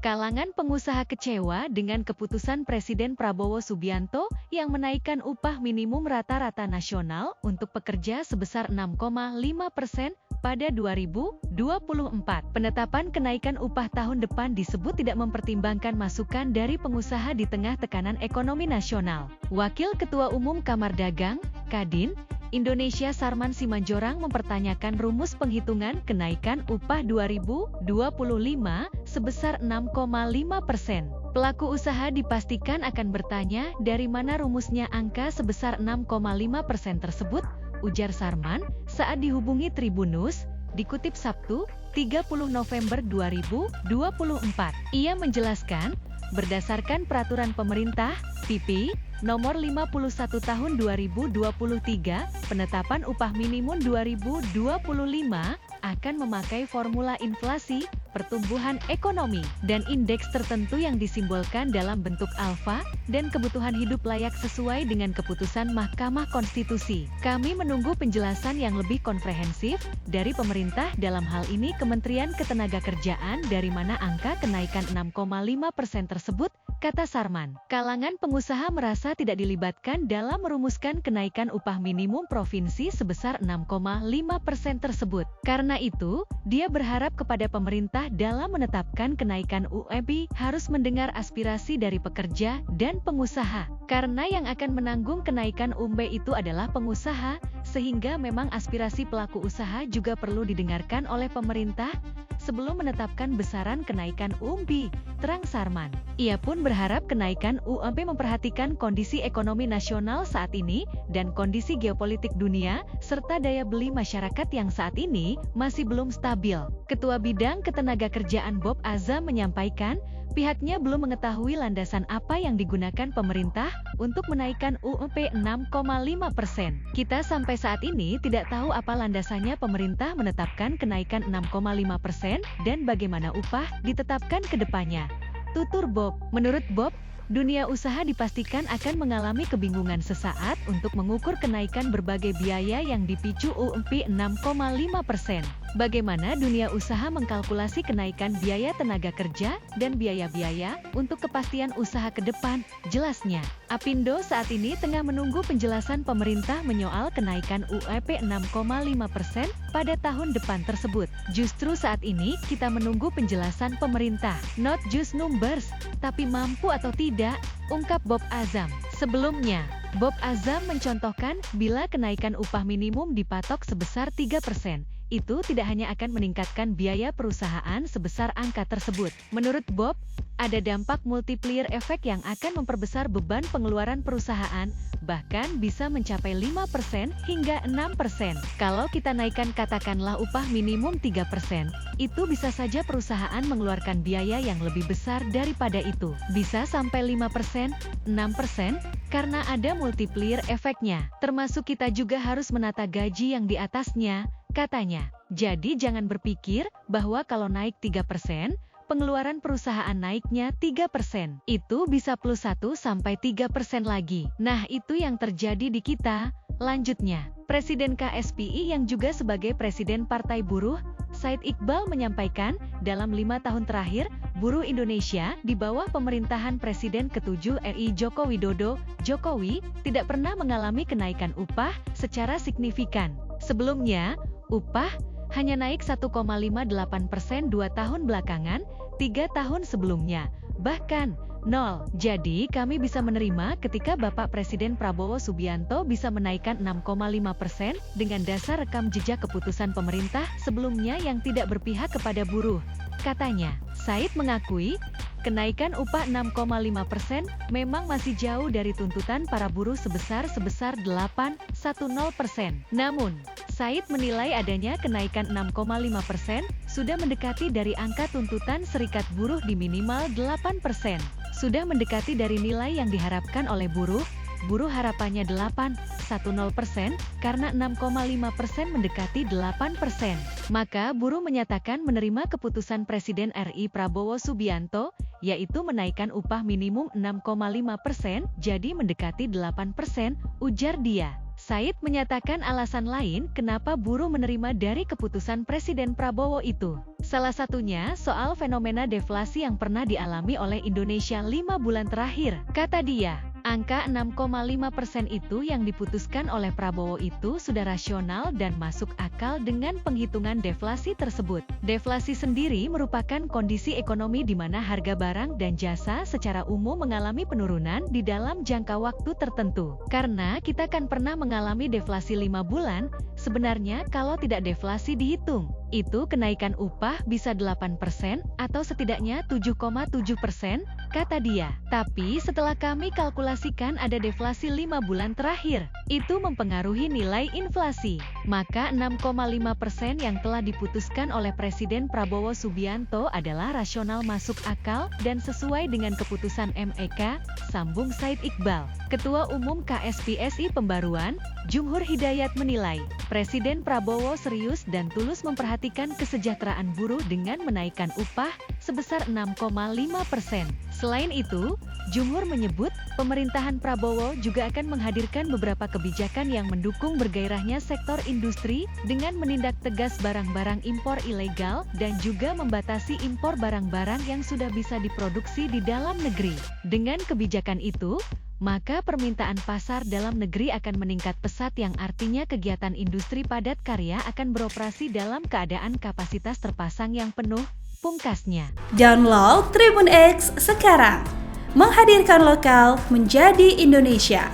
Kalangan pengusaha kecewa dengan keputusan Presiden Prabowo Subianto yang menaikkan upah minimum rata-rata nasional untuk pekerja sebesar 6,5% pada 2024. Penetapan kenaikan upah tahun depan disebut tidak mempertimbangkan masukan dari pengusaha di tengah tekanan ekonomi nasional. Wakil Ketua Umum Kamar Dagang, Kadin, Indonesia Sarman Simanjorang mempertanyakan rumus penghitungan kenaikan upah 2025 sebesar 6,5%. Pelaku usaha dipastikan akan bertanya dari mana rumusnya angka sebesar 6,5% tersebut, ujar Sarman saat dihubungi Tribunnews, dikutip Sabtu, 30 November 2024. Ia menjelaskan, berdasarkan peraturan pemerintah, PP, Nomor 51 Tahun 2023, penetapan upah minimum 2025 akan memakai formula inflasi, pertumbuhan ekonomi, dan indeks tertentu yang disimbolkan dalam bentuk alfa, dan kebutuhan hidup layak sesuai dengan keputusan Mahkamah Konstitusi. Kami menunggu penjelasan yang lebih komprehensif dari pemerintah dalam hal ini Kementerian Ketenagakerjaan dari mana angka kenaikan 6,5% tersebut, kata Sarman. Kalangan pengusaha merasa tidak dilibatkan dalam merumuskan kenaikan upah minimum provinsi sebesar 6,5% tersebut. Karena itu, dia berharap kepada pemerintah dalam menetapkan kenaikan UMP harus mendengar aspirasi dari pekerja dan pengusaha. Karena yang akan menanggung kenaikan UMP itu adalah pengusaha, sehingga memang aspirasi pelaku usaha juga perlu didengarkan oleh pemerintah sebelum menetapkan besaran kenaikan UMP, terang Sarman. Ia pun berharap kenaikan UMP memperhatikan kondisi ekonomi nasional saat ini dan kondisi geopolitik dunia, serta daya beli masyarakat yang saat ini masih belum stabil. Ketua Bidang Ketenagakerjaan Bob Azam menyampaikan, pihaknya belum mengetahui landasan apa yang digunakan pemerintah untuk menaikkan UMP 6,5%. Kita sampai saat ini tidak tahu apa landasannya pemerintah menetapkan kenaikan 6,5% dan bagaimana upah ditetapkan ke depannya, tutur Bob. Menurut Bob, dunia usaha dipastikan akan mengalami kebingungan sesaat untuk mengukur kenaikan berbagai biaya yang dipicu UMP 6,5%. Bagaimana dunia usaha mengkalkulasi kenaikan biaya tenaga kerja dan biaya-biaya untuk kepastian usaha ke depan? Jelasnya, Apindo saat ini tengah menunggu penjelasan pemerintah menyoal kenaikan UMP 6,5% pada tahun depan tersebut. Justru saat ini kita menunggu penjelasan pemerintah, not just numbers, tapi mampu atau tidak, ungkap Bob Azam. Sebelumnya, Bob Azam mencontohkan bila kenaikan upah minimum dipatok sebesar 3%, itu tidak hanya akan meningkatkan biaya perusahaan sebesar angka tersebut. Menurut Bob, ada dampak multiplier efek yang akan memperbesar beban pengeluaran perusahaan, bahkan bisa mencapai 5% hingga 6%. Kalau kita naikkan katakanlah upah minimum 3%, itu bisa saja perusahaan mengeluarkan biaya yang lebih besar daripada itu. Bisa sampai 5%, 6%, karena ada multiplier efeknya. Termasuk kita juga harus menata gaji yang di atasnya, katanya. Jadi jangan berpikir bahwa kalau naik 3%, pengeluaran perusahaan naiknya 3%. Itu bisa plus 1-3% lagi. Nah, itu yang terjadi di kita. Lanjutnya, Presiden KSPI yang juga sebagai Presiden Partai Buruh, Said Iqbal menyampaikan, dalam 5 tahun terakhir, buruh Indonesia di bawah pemerintahan Presiden ke-7 RI Joko Widodo, Jokowi, tidak pernah mengalami kenaikan upah secara signifikan. Sebelumnya, upah hanya naik 1,58% 2 tahun belakangan, 3 tahun sebelumnya, bahkan 0. Jadi kami bisa menerima ketika Bapak Presiden Prabowo Subianto bisa menaikkan 6,5% dengan dasar rekam jejak keputusan pemerintah sebelumnya yang tidak berpihak kepada buruh, katanya. Said mengakui, kenaikan upah 6,5% memang masih jauh dari tuntutan para buruh sebesar 8,10%. Namun, Said menilai adanya kenaikan 6,5% sudah mendekati dari angka tuntutan serikat buruh di minimal 8%. Sudah mendekati dari nilai yang diharapkan oleh buruh harapannya 8,10%, karena 6,5% mendekati 8%. Maka buruh menyatakan menerima keputusan Presiden RI Prabowo Subianto, yaitu menaikkan upah minimum 6,5% jadi mendekati 8%, ujar dia. Said menyatakan alasan lain kenapa buruh menerima dari keputusan Presiden Prabowo itu. Salah satunya soal fenomena deflasi yang pernah dialami oleh Indonesia 5 bulan terakhir. Kata dia, angka 6,5% itu yang diputuskan oleh Prabowo itu sudah rasional dan masuk akal dengan penghitungan deflasi tersebut. Deflasi sendiri merupakan kondisi ekonomi di mana harga barang dan jasa secara umum mengalami penurunan di dalam jangka waktu tertentu. Karena kita kan pernah mengalami deflasi 5 bulan, sebenarnya kalau tidak deflasi dihitung, itu kenaikan upah bisa 8% atau setidaknya 7,7%, kata dia. Tapi setelah kami kalkulasikan ada deflasi 5 bulan terakhir, itu mempengaruhi nilai inflasi. Maka 6,5% yang telah diputuskan oleh Presiden Prabowo Subianto adalah rasional, masuk akal, dan sesuai dengan keputusan MEK, sambung Said Iqbal. Ketua Umum KSPSI Pembaruan, Jumhur Hidayat menilai, Presiden Prabowo serius dan tulus memperhatikan kesejahteraan buruh dengan menaikkan upah sebesar 6,5%. Selain itu, Jumhur menyebut, pemerintahan Prabowo juga akan menghadirkan beberapa kebijakan yang mendukung bergairahnya sektor industri dengan menindak tegas barang-barang impor ilegal dan juga membatasi impor barang-barang yang sudah bisa diproduksi di dalam negeri. Dengan kebijakan itu, maka permintaan pasar dalam negeri akan meningkat pesat yang artinya kegiatan industri padat karya akan beroperasi dalam keadaan kapasitas terpasang yang penuh, pungkasnya. Download Tribun X sekarang, menghadirkan lokal menjadi Indonesia.